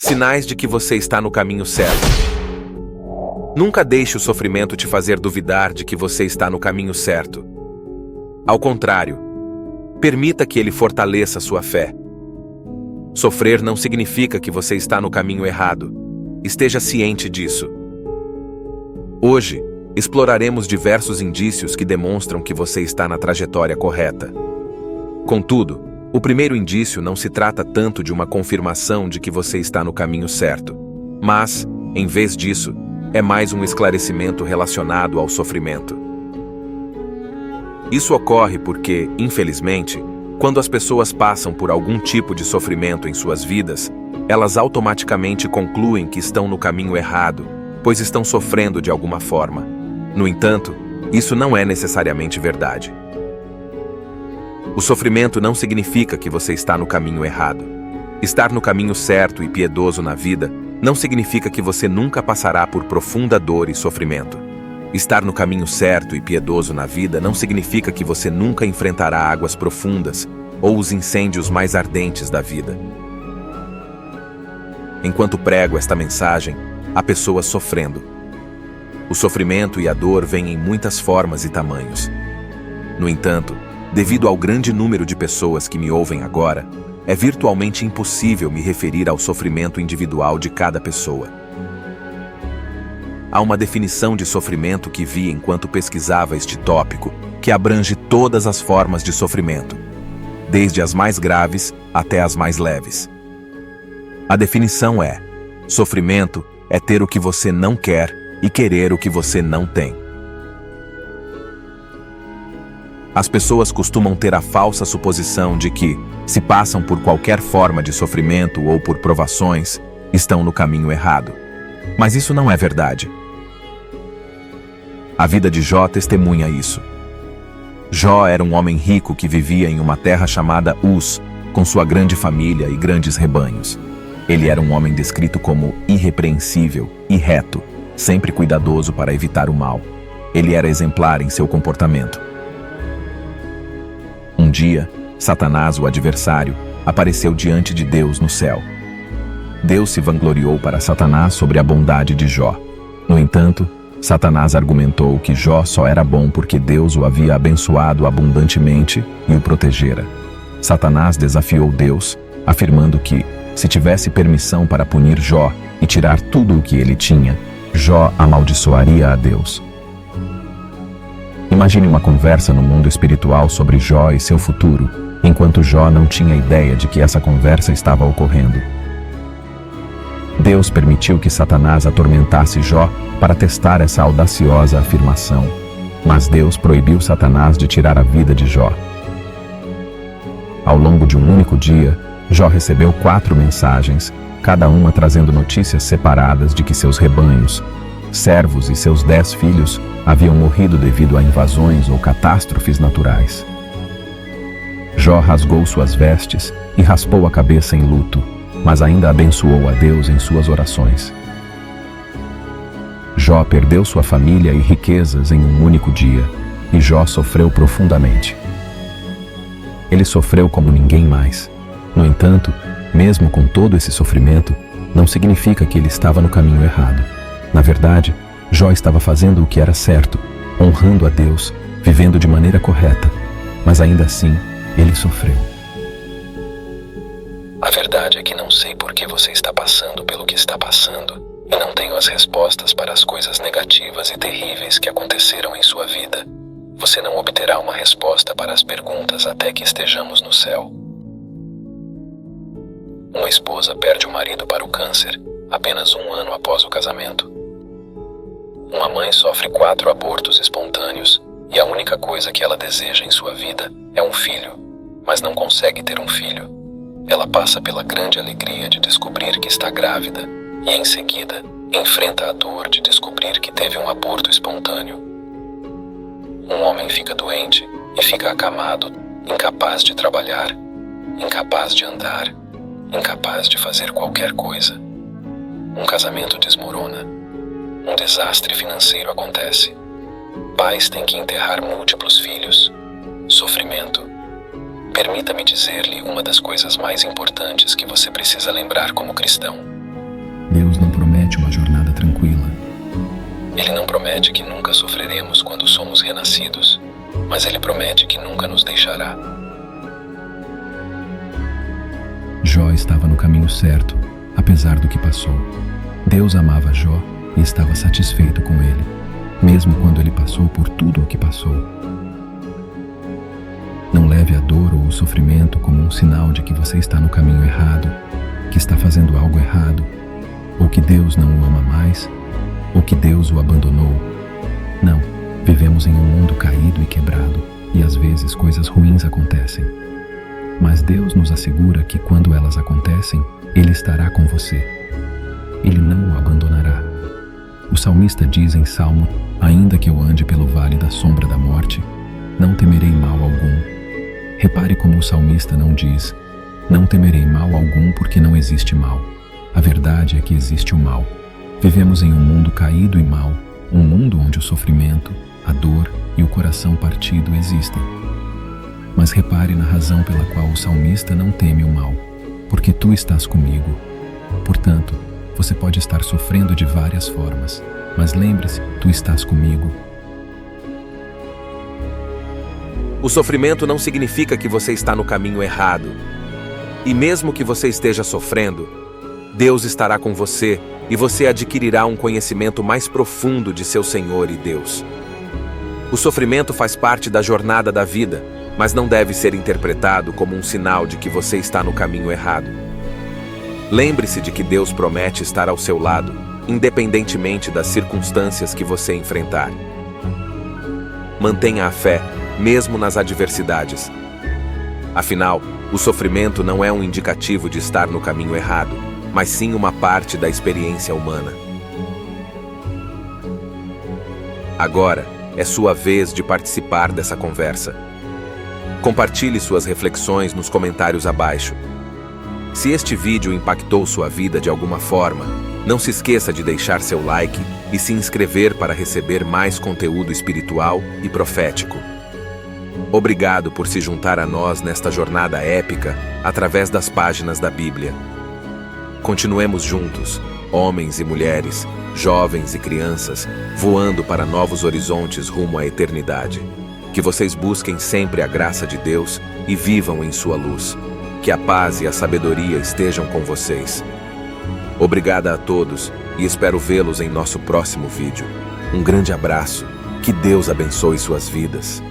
Sinais de que você está no caminho certo. Nunca deixe o sofrimento te fazer duvidar de que você está no caminho certo. Ao contrário, permita que ele fortaleça sua fé. Sofrer não significa que você está no caminho errado. Esteja ciente disso. Hoje, exploraremos diversos indícios que demonstram que você está na trajetória correta. Contudo, o primeiro indício não se trata tanto de uma confirmação de que você está no caminho certo, mas, em vez disso, é mais um esclarecimento relacionado ao sofrimento. Isso ocorre porque, infelizmente, quando as pessoas passam por algum tipo de sofrimento em suas vidas, elas automaticamente concluem que estão no caminho errado, pois estão sofrendo de alguma forma. No entanto, isso não é necessariamente verdade. O sofrimento não significa que você está no caminho errado. Estar no caminho certo e piedoso na vida não significa que você nunca passará por profunda dor e sofrimento. Estar no caminho certo e piedoso na vida não significa que você nunca enfrentará águas profundas ou os incêndios mais ardentes da vida. Enquanto prego esta mensagem, há pessoas sofrendo. O sofrimento e a dor vêm em muitas formas e tamanhos. No entanto, devido ao grande número de pessoas que me ouvem agora, é virtualmente impossível me referir ao sofrimento individual de cada pessoa. Há uma definição de sofrimento que vi enquanto pesquisava este tópico, que abrange todas as formas de sofrimento, desde as mais graves até as mais leves. A definição é: sofrimento é ter o que você não quer e querer o que você não tem. As pessoas costumam ter a falsa suposição de que, se passam por qualquer forma de sofrimento ou por provações, estão no caminho errado. Mas isso não é verdade. A vida de Jó testemunha isso. Jó era um homem rico que vivia em uma terra chamada Uz, com sua grande família e grandes rebanhos. Ele era um homem descrito como irrepreensível e reto, sempre cuidadoso para evitar o mal. Ele era exemplar em seu comportamento. Um dia, Satanás, o adversário, apareceu diante de Deus no céu. Deus se vangloriou para Satanás sobre a bondade de Jó. No entanto, Satanás argumentou que Jó só era bom porque Deus o havia abençoado abundantemente e o protegera. Satanás desafiou Deus, afirmando que, se tivesse permissão para punir Jó e tirar tudo o que ele tinha, Jó amaldiçoaria a Deus. Imagine uma conversa no mundo espiritual sobre Jó e seu futuro, enquanto Jó não tinha ideia de que essa conversa estava ocorrendo. Deus permitiu que Satanás atormentasse Jó para testar essa audaciosa afirmação, mas Deus proibiu Satanás de tirar a vida de Jó. Ao longo de um único dia, Jó recebeu 4 mensagens, cada uma trazendo notícias separadas de que seus rebanhos, servos e seus 10 filhos haviam morrido devido a invasões ou catástrofes naturais. Jó rasgou suas vestes e raspou a cabeça em luto, mas ainda abençoou a Deus em suas orações. Jó perdeu sua família e riquezas em um único dia, e Jó sofreu profundamente. Ele sofreu como ninguém mais. No entanto, mesmo com todo esse sofrimento, não significa que ele estava no caminho errado. Na verdade, Jó estava fazendo o que era certo, honrando a Deus, vivendo de maneira correta, mas ainda assim, ele sofreu. A verdade é que não sei por que você está passando pelo que está passando, e não tenho as respostas para as coisas negativas e terríveis que aconteceram em sua vida. Você não obterá uma resposta para as perguntas até que estejamos no céu. Uma esposa perde o marido para o câncer, apenas 1 ano após o casamento. Uma mãe sofre 4 abortos espontâneos, e a única coisa que ela deseja em sua vida é um filho, mas não consegue ter um filho. Ela passa pela grande alegria de descobrir que está grávida, e em seguida, enfrenta a dor de descobrir que teve um aborto espontâneo. Um homem fica doente e fica acamado, incapaz de trabalhar, incapaz de andar, incapaz de fazer qualquer coisa. Um casamento desmorona. Um desastre financeiro acontece. Pais têm que enterrar múltiplos filhos. Sofrimento. Permita-me dizer-lhe uma das coisas mais importantes que você precisa lembrar como cristão. Deus não promete uma jornada tranquila. Ele não promete que nunca sofreremos quando somos renascidos, mas Ele promete que nunca nos deixará. Jó estava no caminho certo, apesar do que passou. Deus amava Jó e estava satisfeito com ele, mesmo quando ele passou por tudo o que passou. Não leve a dor ou o sofrimento como um sinal de que você está no caminho errado, que está fazendo algo errado, ou que Deus não o ama mais, ou que Deus o abandonou. Não, vivemos em um mundo caído e quebrado, e às vezes coisas ruins acontecem. Mas Deus nos assegura que quando elas acontecem, Ele estará com você. Ele não o abandonará. O salmista diz em Salmo: ainda que eu ande pelo vale da sombra da morte, não temerei mal algum. Repare como o salmista não diz: não temerei mal algum, porque não existe mal. A verdade é que existe o mal. Vivemos em um mundo caído e mau, um mundo onde o sofrimento, a dor e o coração partido existem. Mas repare na razão pela qual o salmista não teme o mal: porque tu estás comigo. Portanto, você pode estar sofrendo de várias formas, mas lembre-se, tu estás comigo. O sofrimento não significa que você está no caminho errado. E mesmo que você esteja sofrendo, Deus estará com você e você adquirirá um conhecimento mais profundo de seu Senhor e Deus. O sofrimento faz parte da jornada da vida, mas não deve ser interpretado como um sinal de que você está no caminho errado. Lembre-se de que Deus promete estar ao seu lado, independentemente das circunstâncias que você enfrentar. Mantenha a fé, mesmo nas adversidades. Afinal, o sofrimento não é um indicativo de estar no caminho errado, mas sim uma parte da experiência humana. Agora é sua vez de participar dessa conversa. Compartilhe suas reflexões nos comentários abaixo. Se este vídeo impactou sua vida de alguma forma, não se esqueça de deixar seu like e se inscrever para receber mais conteúdo espiritual e profético. Obrigado por se juntar a nós nesta jornada épica através das páginas da Bíblia. Continuemos juntos, homens e mulheres, jovens e crianças, voando para novos horizontes rumo à eternidade. Que vocês busquem sempre a graça de Deus e vivam em sua luz. Que a paz e a sabedoria estejam com vocês. Obrigada a todos e espero vê-los em nosso próximo vídeo. Um grande abraço. Que Deus abençoe suas vidas.